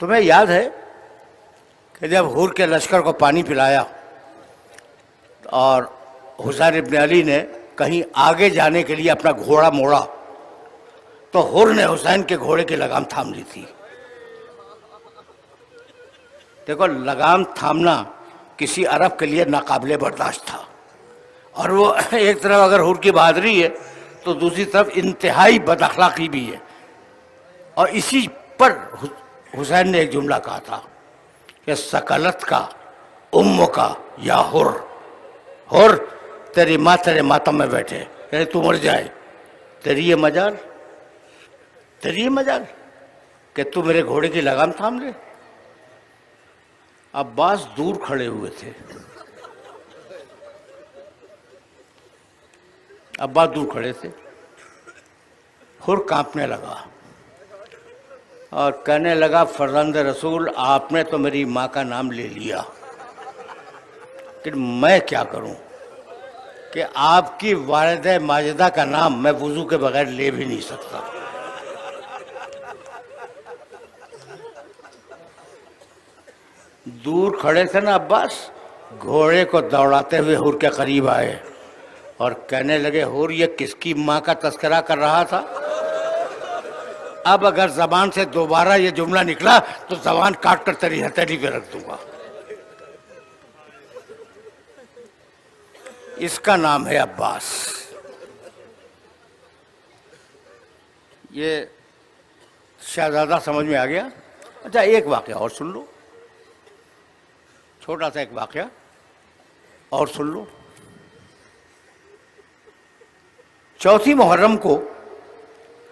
تمہیں یاد ہے کہ جب حور کے لشکر کو پانی پلایا اور حسین ابن علی نے کہیں آگے جانے کے لیے اپنا گھوڑا موڑا تو حور نے حسین کے گھوڑے کی لگام تھام لی تھی. دیکھو لگام تھامنا کسی عرب کے لیے ناقابل برداشت تھا، اور وہ ایک طرف اگر حور کی بہادری ہے تو دوسری طرف انتہائی بد اخلاقی بھی ہے. اور اسی پر حسین نے ایک جملہ کہا تھا کہ سکلت کا ام کا یا حر، حر تیری ماں تیرے ماتم میں بیٹھے، یعنی تو مر جائے، تیری یہ مجال کہ تو میرے گھوڑے کی لگام تھام لے. عباس دور کھڑے ہوئے تھے، حر کانپنے لگا اور کہنے لگا فرزند رسول آپ نے تو میری ماں کا نام لے لیا، لیکن میں کیا کروں کہ آپ کی والد ماجدہ کا نام میں وضو کے بغیر لے بھی نہیں سکتا. دور کھڑے تھے نا عباس، گھوڑے کو دوڑاتے ہوئے حور کے قریب آئے اور کہنے لگے حور یہ کس کی ماں کا تذکرہ کر رہا تھا؟ اب اگر زبان سے دوبارہ یہ جملہ نکلا تو زبان کاٹ کر تیری ہتھیلی پہ رکھ دوں گا. اس کا نام ہے عباس. یہ شہزادہ سمجھ میں آ گیا؟ اچھا ایک واقعہ اور سن لو، چھوٹا سا ایک واقعہ اور سن لو. چوتھی محرم کو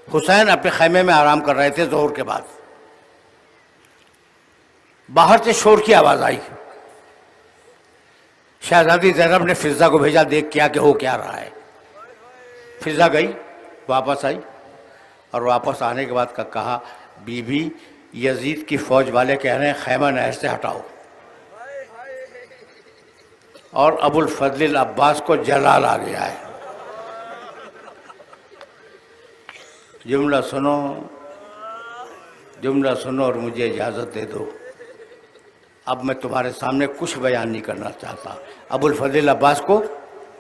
حسین اپنے خیمے میں آرام کر رہے تھے ظہر کے بعد. باہر سے شور کی آواز آئی. شہزادی زینب نے فضہ کو بھیجا دیکھ کیا کہ ہو کیا رہا ہے. فضہ گئی، واپس آئی اور واپس آنے کے بعد کہا بی بی یزید کی فوج والے کہہ رہے ہیں خیمہ نہر سے ہٹاؤ، اور ابو الفضل العباس کو جلال آ گیا ہے. جملہ سنو اور مجھے اجازت دے دو. اب میں تمہارے سامنے کچھ بیان نہیں کرنا چاہتا. ابو الفضل عباس کو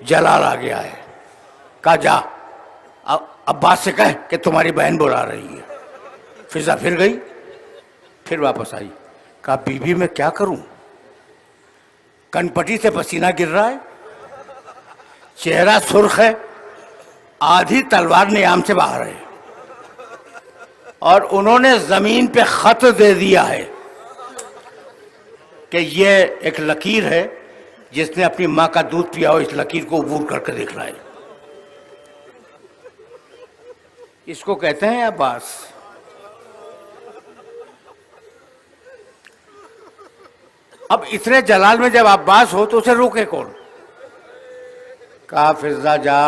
جلال آ گیا ہے. کہا جا عباس سے کہہ کہ تمہاری بہن بلا رہی ہے. فضہ پھر گئی، پھر واپس آئی. کہا بی بی میں کیا کروں، کن پٹی سے پسینہ گر رہا ہے، چہرہ سرخ ہے، آدھی تلوار نیام سے باہر ہے، اور انہوں نے زمین پہ خط دے دیا ہے کہ یہ ایک لکیر ہے، جس نے اپنی ماں کا دودھ پیا ہو اس لکیر کو عبور کر کے دیکھنا ہے. اس کو کہتے ہیں عباس. اب اتنے جلال میں جب عباس ہو تو اسے روکے کون؟ کہا فضہ جا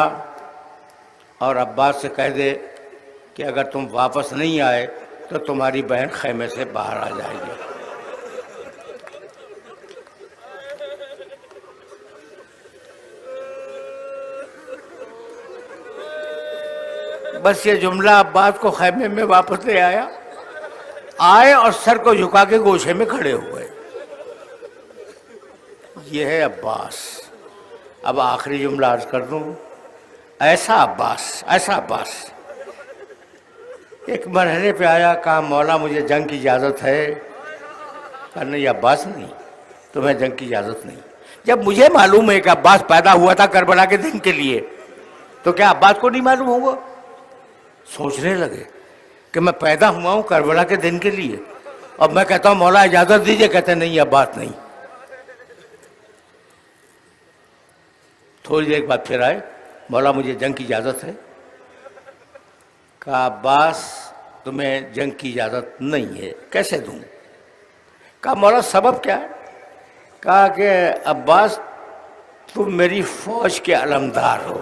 اور عباس سے کہہ دے کہ اگر تم واپس نہیں آئے تو تمہاری بہن خیمے سے باہر آ جائے گی. بس یہ جملہ عباس کو خیمے میں واپس لے آئے اور سر کو جھکا کے گوشے میں کھڑے ہوئے. یہ ہے عباس. اب آخری جملہ عرض کر دوں. ایسا عباس ایک مرحلے پہ آیا، کہا مولا مجھے جنگ کی اجازت ہے. کہا نہیں عباس نہیں، تمہیں جنگ کی اجازت نہیں. جب مجھے معلوم ہے کہ عباس پیدا ہوا تھا کربلا کے دن کے لیے، تو کیا عباس کو نہیں معلوم ہوگا؟ سوچنے لگے کہ میں پیدا ہوا ہوں کربلا کے دن کے لیے، اور میں کہتا ہوں مولا اجازت دیجئے، کہتے نہیں عباس نہیں. تھوڑی دیر بعد پھر آئے، مولا مجھے جنگ کی اجازت ہے. کہا عباس تمہیں جنگ کی اجازت نہیں ہے، کیسے دوں؟ کہا مولا سبب کیا ہے؟ کہا کہ عباس تم میری فوج کے علمدار ہو.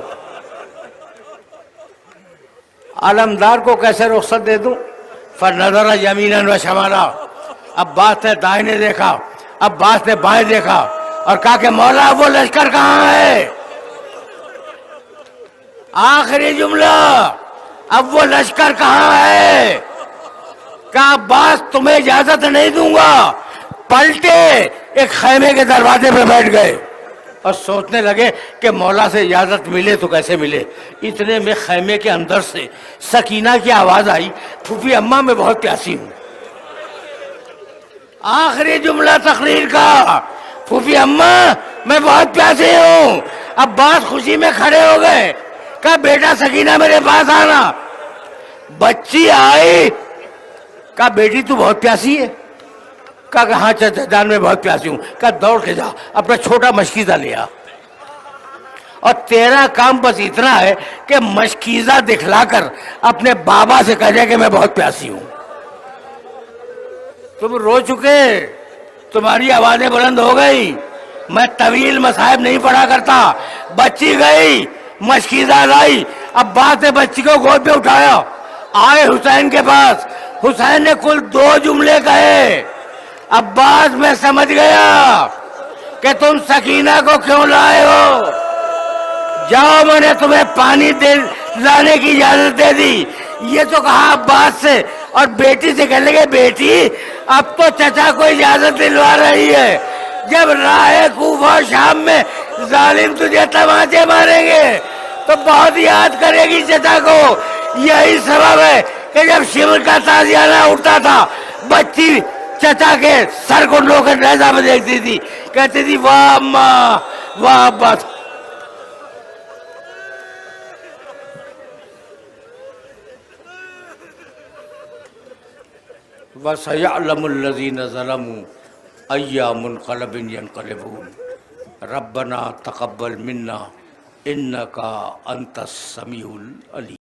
علمدار کو کیسے رخصت دے دوں؟ فنظر یمینا و شمالا. عباس نے دائیں دیکھا، عباس نے بائیں دیکھا اور کہا کہ مولا وہ لشکر کہاں ہے؟ آخری جملہ، اب وہ لشکر کہاں ہے؟ کہا عباس تمہیں اجازت نہیں دوں گا، پلٹے ایک خیمے کے دروازے پہ بیٹھ گئے اور سوچنے لگے کہ مولا سے اجازت ملے تو کیسے ملے۔ اتنے میں خیمے کے اندر سے سکینہ کی آواز آئی، پھوپھی اماں میں بہت پیاسی ہوں۔ آخری جملہ تقریر کا، پھوپھی اماں میں بہت پیاسی ہوں۔ عباس خوشی میں کھڑے ہو گئے، کہا بیٹا سکینہ میرے پاس آنا۔ بچی آئی، کہا بیٹی تو بہت پیاسی ہے؟ کہا کہ ہاں چچا جان میں بہت پیاسی ہوں۔ کہا دوڑ کے جا اپنا چھوٹا مشکیزہ لیا، اور تیرا کام بس اتنا ہے کہ مشکیزہ دکھلا کر اپنے بابا سے کہہ دے کہ میں بہت پیاسی ہوں۔ تم رو چکے، تمہاری آوازیں بلند ہو گئی، میں طویل مصاحب نہیں پڑھا کرتا۔ بچی گئی، مشکیزہ لائی، عباس نے بچی کو گود پہ اٹھایا، آئے حسین کے پاس۔ حسین نے کل 2 جملے کہے۔ عباس میں سمجھ گیا کہ تم سکینہ کو کیوں لائے ہو، جاؤ میں نے تمہیں پانی لانے کی اجازت دے دی۔ یہ تو کہا عباس سے، اور بیٹی سے کہنے لگے بیٹی اب تو چچا کو اجازت دلوا رہی ہے، جب راہ کوفہ شام میں ظالم تجھے تماچے ماریں گے تو بہت یاد کرے گی چچا کو۔ یہی سبب ہے کہ جب شمر کا تازیانہ اٹھتا تھا، بچی چچا کے سر کو لو کر نیزہ میں دیکھتی تھی، کہتی تھی واہ اماں واہ عباس۔ وَسَيَعْلَمُ الَّذِينَ ظَلَمُوا أَيَّ مُنْقَلَبٍ يَنْقَلِبُونَ رَبَّنَا تَقَبَّلْ مِنَّا إِنَّكَ أَنْتَ السَّمِيعُ الْعَلِيمُ۔